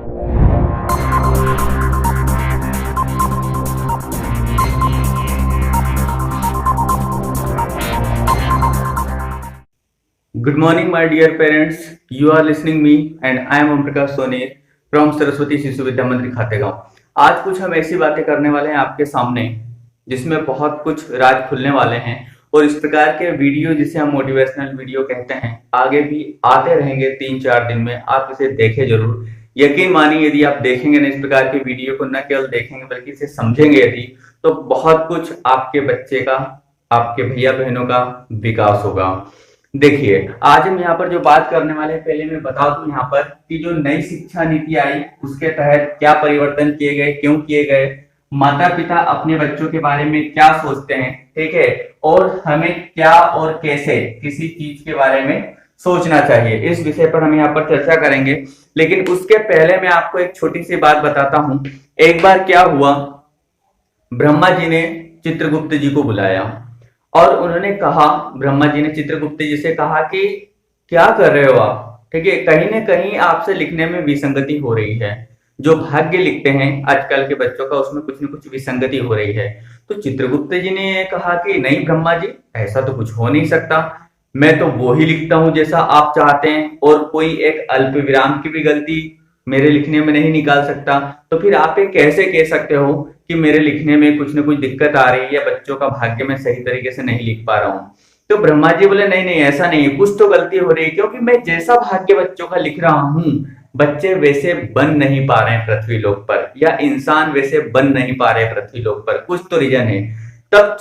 Good morning, my dear parents. You are listening me, and I am Om Prakash Soneer from Saraswati Shishu Vidya मंदिर खातेगांव। आज कुछ हम ऐसी बातें करने वाले हैं आपके सामने जिसमें बहुत कुछ राज खुलने वाले हैं, और इस प्रकार के वीडियो जिसे हम मोटिवेशनल वीडियो कहते हैं आगे भी आते रहेंगे 3-4 दिन में। आप इसे देखें जरूर। यकीन मानिए, यदि आप देखेंगे ना इस प्रकार के वीडियो को, न केवल देखेंगे बल्कि इसे समझेंगे यदि, तो बहुत कुछ आपके बच्चे का, आपके भैया बहनों का विकास होगा। देखिए, आज हम यहाँ पर जो बात करने वाले हैं, पहले मैं बता दूं यहाँ पर कि जो नई शिक्षा नीति आई उसके तहत क्या परिवर्तन किए गए, क्यों किए गए, माता पिता अपने बच्चों के बारे में क्या सोचते हैं, ठीक है, और हमें क्या और कैसे किसी चीज के बारे में सोचना चाहिए, इस विषय पर हम यहाँ पर चर्चा करेंगे। लेकिन उसके पहले मैं आपको एक छोटी सी बात बताता हूं। एक बार क्या हुआ, ब्रह्मा जी ने चित्रगुप्त जी को बुलाया और उन्होंने कहा, ब्रह्मा जी ने चित्रगुप्त जी से कहा कि क्या कर रहे हो आप, ठीक है, कहीं ना कहीं आपसे लिखने में विसंगति हो रही है। जो भाग्य लिखते हैं आजकल के बच्चों का, उसमें कुछ न कुछ विसंगति हो रही है। तो चित्रगुप्त जी ने कहा कि नहीं ब्रह्मा जी, ऐसा तो कुछ हो नहीं सकता, मैं तो वो ही लिखता हूं जैसा आप चाहते हैं, और कोई एक अल्प विराम की भी गलती मेरे लिखने में नहीं निकाल सकता। तो फिर आप ये कैसे कह सकते हो कि मेरे लिखने में कुछ न कुछ दिक्कत आ रही है या बच्चों का भाग्य मैं सही तरीके से नहीं लिख पा रहा हूं। तो ब्रह्मा जी बोले नहीं नहीं, ऐसा नहीं है, कुछ तो गलती हो रही है, क्योंकि मैं जैसा भाग्य बच्चों का लिख रहा हूं बच्चे वैसे बन नहीं पा रहे हैं पृथ्वी लोक पर, या इंसान वैसे बन नहीं पा रहे पृथ्वी लोक पर, कुछ तो रीजन है। तब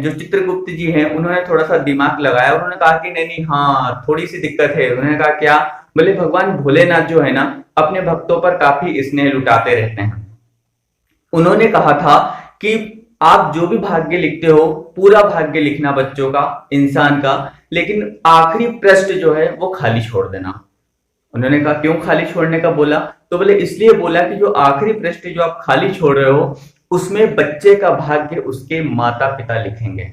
जो चित्रगुप्त जी हैं उन्होंने थोड़ा सा दिमाग लगाया, उन्होंने कहा कि नहीं नहीं, हाँ थोड़ी सी दिक्कत है। उन्होंने कहा क्या? बोले भगवान भोलेनाथ जो है ना, अपने भक्तों पर काफी स्नेह लुटाते रहते हैं। उन्होंने कहा था कि आप जो भी भाग्य लिखते हो पूरा भाग्य लिखना बच्चों का, इंसान का, लेकिन आखिरी पृष्ठ जो है वो खाली छोड़ देना। उन्होंने कहा क्यों खाली छोड़ने का बोला? तो बोले इसलिए बोला कि जो आखिरी पृष्ठ जो आप खाली छोड़ रहे हो उसमें बच्चे का भाग्य उसके माता पिता लिखेंगे,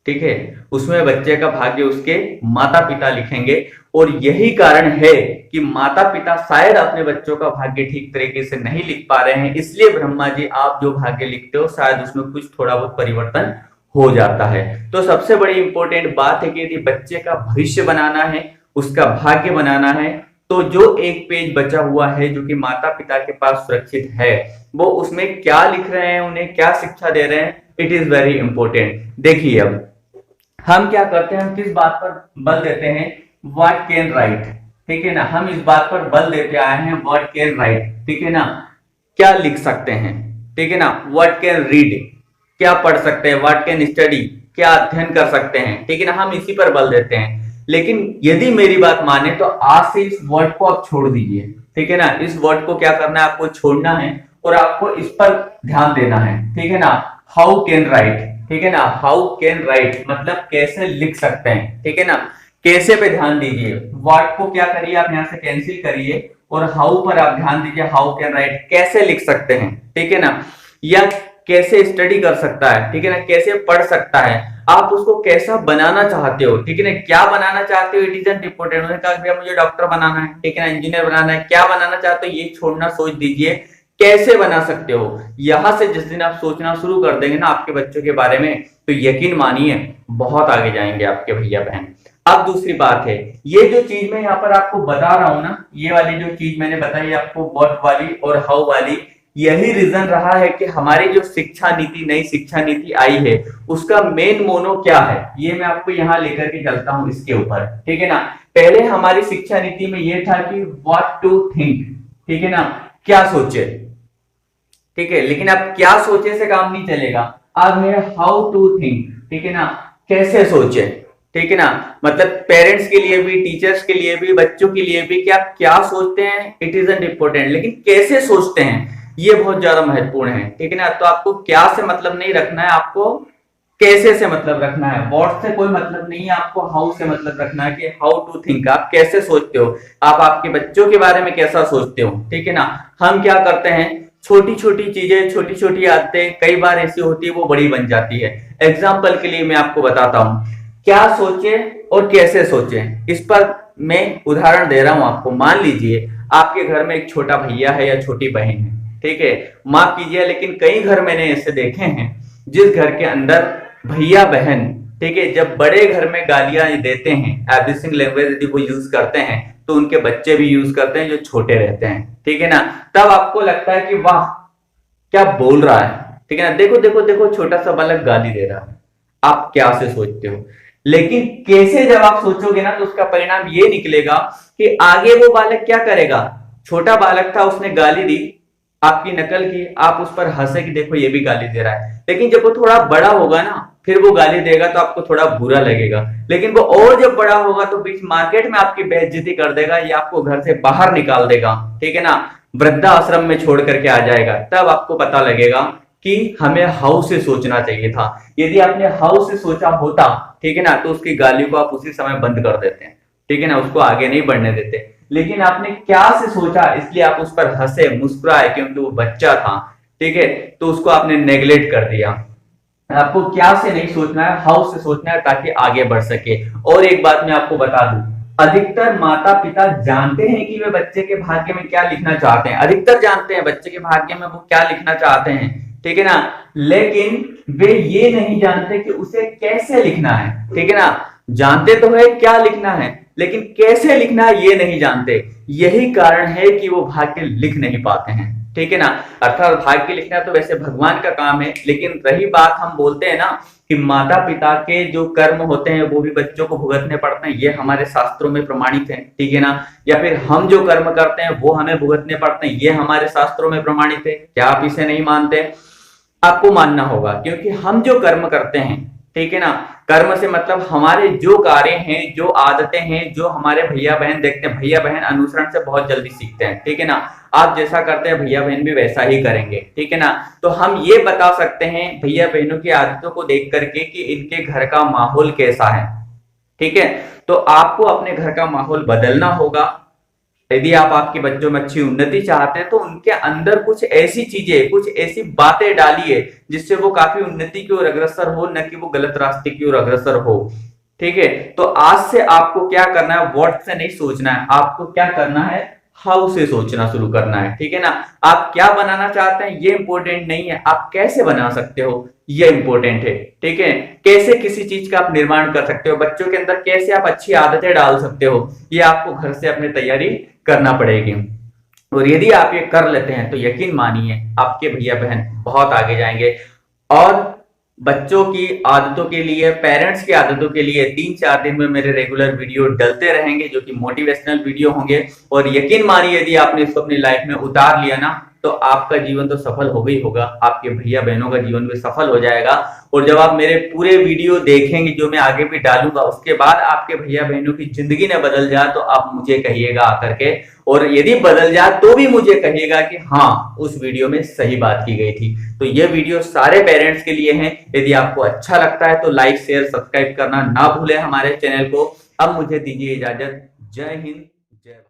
ठीक है, उसमें बच्चे का भाग्य उसके माता पिता लिखेंगे। और यही कारण है कि माता पिता शायद अपने बच्चों का भाग्य ठीक तरीके से नहीं लिख पा रहे हैं, इसलिए ब्रह्मा जी आप जो भाग्य लिखते हो शायद उसमें कुछ थोड़ा बहुत परिवर्तन हो जाता है। तो सबसे बड़ी इंपॉर्टेंट बात है कि यदि बच्चे का भविष्य बनाना है, उसका भाग्य बनाना है, तो जो एक पेज बचा हुआ है जो कि माता पिता के पास सुरक्षित है, वो उसमें क्या लिख रहे हैं, उन्हें क्या शिक्षा दे रहे हैं, इट इज वेरी इंपॉर्टेंट। देखिए अब हम क्या करते हैं, हम किस बात पर बल देते हैं? व्हाट कैन राइट, ठीक है ना, हम इस बात पर बल देते आए हैं व्हाट कैन राइट, ठीक है ना, क्या लिख सकते हैं, ठीक है ना, व्हाट कैन रीड, क्या पढ़ सकते हैं, व्हाट कैन स्टडी, क्या अध्ययन कर सकते हैं, ठीक है ना, हम इसी पर बल देते हैं। लेकिन यदि मेरी बात माने तो आज से इस वर्ड को आप छोड़ दीजिए, ठीक है ना, इस वर्ड को क्या करना है, आपको छोड़ना है और आपको इस पर ध्यान देना है, ठीक है ना। हाउ कैन राइट, ठीक है ना, हाउ कैन राइट मतलब कैसे लिख सकते हैं, ठीक है ना, कैसे पे ध्यान दीजिए। व्हाट को क्या करिए, आप यहां से कैंसिल करिए और हाउ पर आप ध्यान दीजिए, हाउ कैन राइट कैसे लिख सकते हैं, ठीक है ना, या कैसे स्टडी कर सकता है, ठीक है ना, कैसे पढ़ सकता है, आप उसको कैसा बनाना चाहते हो, ठीक है ना, क्या बनाना चाहते हो, इट इज इंपॉर्टेंट। उन्होंने कहा भैया मुझे डॉक्टर बनाना है, ठीक है ना, इंजीनियर बनाना है, क्या बनाना चाहते हो ये छोड़ना, सोच दीजिए कैसे बना सकते हो। यहां से जिस दिन आप सोचना शुरू कर देंगे ना आपके बच्चों के बारे में, तो यकीन मानिए बहुत आगे जाएंगे आपके भैया बहन। अब दूसरी बात है, ये जो चीज मैं यहाँ पर आपको बता रहा हूं ना, ये वाली जो चीज मैंने बताई आपको व्हाट वाली और हाउ वाली, यही रीजन रहा है कि हमारी जो शिक्षा नीति, नई शिक्षा नीति आई है, उसका मेन मोनो क्या है, ये मैं आपको यहाँ लेकर के चलता हूं इसके ऊपर, ठीक है ना। पहले हमारी शिक्षा नीति में ये था कि व्हाट टू थिंक, ठीक है ना, क्या सोचे, ठीक है, लेकिन अब क्या सोचे से काम नहीं चलेगा, अब है हाउ टू थिंक, ठीक है ना, कैसे सोचे, ठीक है ना, मतलब पेरेंट्स के लिए भी, टीचर्स के लिए भी, बच्चों के लिए भी कि आप क्या सोचते हैं इट इज इंपॉर्टेंट, लेकिन कैसे सोचते हैं ये बहुत ज्यादा महत्वपूर्ण है, ठीक है ना। तो आपको क्या से मतलब नहीं रखना है, आपको कैसे से मतलब रखना है, व्हाट से कोई मतलब नहीं है, आपको हाउ से मतलब रखना है कि हाउ टू थिंक, आप कैसे सोचते हो, आप आपके बच्चों के बारे में कैसा सोचते हो, ठीक है ना। हम क्या करते हैं, छोटी छोटी चीजें, छोटी छोटी आदतें कई बार ऐसी होती है वो बड़ी बन जाती है। एग्जाम्पल के लिए मैं आपको बताता हूं, क्या सोचे और कैसे सोचे, इस पर मैं उदाहरण दे रहा हूं आपको। मान लीजिए आपके घर में एक छोटा भैया है या छोटी बहन है, ठीक है, माफ कीजिए लेकिन कई घर मैंने ऐसे देखे हैं जिस घर के अंदर भैया बहन, ठीक है, जब बड़े घर में गालियां देते हैं, एब्यूसिंग लैंग्वेज यदि वो यूज करते हैं तो उनके बच्चे भी यूज करते हैं जो छोटे रहते हैं, ठीक है ना। तब आपको लगता है कि वाह क्या बोल रहा है, ठीक है ना, देखो देखो देखो छोटा सा बालक गाली दे रहा है, आप क्या से सोचते हो। लेकिन कैसे जब आप सोचोगे ना तो उसका परिणाम ये निकलेगा कि आगे वो बालक क्या करेगा। छोटा बालक था, उसने गाली दी, आपकी नकल की, आप उस पर हंसे कि देखो ये भी गाली दे रहा है। लेकिन जब वो थोड़ा बड़ा होगा ना फिर वो गाली देगा तो आपको थोड़ा बुरा लगेगा। लेकिन वो और जब बड़ा होगा तो बीच मार्केट में आपकी बेइज्जती कर देगा या आपको घर से बाहर निकाल देगा, ठीक है ना, वृद्धाश्रम में छोड़ करके आ जाएगा। तब आपको पता लगेगा कि हमें हाउ से सोचना चाहिए था। यदि आपने हाउ से सोचा होता, ठीक है ना, तो उसकी गाली को आप उसी समय बंद कर देते हैं, ठीक है ना, उसको आगे नहीं बढ़ने देते। लेकिन आपने क्या से सोचा इसलिए आप उस पर हंसे मुस्कुराए क्योंकि वो बच्चा था, ठीक है, तो उसको आपने नेग्लेक्ट कर दिया। आपको क्या से नहीं सोचना है, हाउ से सोचना है ताकि आगे बढ़ सके। और एक बात मैं आपको बता दूं, अधिकतर माता पिता जानते हैं कि वे बच्चे के भाग्य में क्या लिखना चाहते हैं, अधिकतर जानते हैं बच्चे के भाग्य में वो क्या लिखना चाहते हैं, ठीक है ना, लेकिन वे ये नहीं जानते कि उसे कैसे लिखना है, ठीक है ना। जानते तो है क्या लिखना है लेकिन कैसे लिखना है ये नहीं जानते। यही कारण है कि वो भाग्य लिख नहीं पाते हैं, ठीक है ना। अर्थात भाग्य लिखना तो वैसे भगवान का काम है, लेकिन रही बात हम बोलते हैं ना कि माता पिता के जो कर्म होते हैं वो भी बच्चों को भुगतने पड़ते हैं, ये हमारे शास्त्रों में प्रमाणित है, ठीक है ना। या फिर हम जो कर्म करते हैं वो हमें भुगतने पड़ते हैं, ये हमारे शास्त्रों में प्रमाणित है। क्या आप इसे नहीं मानते? आपको मानना होगा, क्योंकि हम जो कर्म करते हैं, ठीक है ना, कर्म से मतलब हमारे जो कार्य हैं, जो आदतें हैं, जो हमारे भैया बहन देखते हैं, भैया बहन अनुसरण से बहुत जल्दी सीखते हैं, ठीक है ना। आप जैसा करते हैं भैया बहन भी वैसा ही करेंगे, ठीक है ना। तो हम ये बता सकते हैं भैया बहनों की आदतों को देख करके कि इनके घर का माहौल कैसा है, ठीक है। तो आपको अपने घर का माहौल बदलना होगा। यदि आप आपके बच्चों में अच्छी उन्नति चाहते हैं तो उनके अंदर कुछ ऐसी चीजें, कुछ ऐसी बातें डालिए जिससे वो काफी उन्नति की ओर अग्रसर हो, न कि वो गलत रास्ते की ओर अग्रसर हो, ठीक है। तो आज से आपको क्या करना है, व्हाट से नहीं सोचना है, आपको क्या करना है, हाउ से सोचना शुरू करना है, ठीक है ना। आप क्या बनाना चाहते हैं ये इंपॉर्टेंट नहीं है, आप कैसे बना सकते हो ये इंपॉर्टेंट है, ठीक है। कैसे किसी चीज का आप निर्माण कर सकते हो, बच्चों के अंदर कैसे आप अच्छी आदतें डाल सकते हो, ये आपको घर से अपनी तैयारी करना पड़ेगी। और यदि आप ये कर लेते हैं तो यकीन मानिए आपके भैया बहन बहुत आगे जाएंगे। और बच्चों की आदतों के लिए, पेरेंट्स की आदतों के लिए 3-4 दिन में मेरे रेगुलर वीडियो डलते रहेंगे जो कि मोटिवेशनल वीडियो होंगे। और यकीन मानिए यदि आपने इसको अपनी लाइफ में उतार लिया ना तो आपका जीवन तो सफल हो गई होगा, आपके भैया बहनों का जीवन भी सफल हो जाएगा। और जब आप मेरे पूरे वीडियो देखेंगे जो मैं आगे भी डालूंगा, उसके बाद आपके भैया बहनों की जिंदगी न बदल जाए तो आप मुझे कहिएगा आकर के, और यदि बदल जाए तो भी मुझे कहिएगा कि हाँ उस वीडियो में सही बात की गई थी। तो ये वीडियो सारे पेरेंट्स के लिए है। यदि आपको अच्छा लगता है तो लाइक शेयर सब्सक्राइब करना ना भूलें हमारे चैनल को। अब मुझे दीजिए इजाजत। जय हिंद, जय भारत।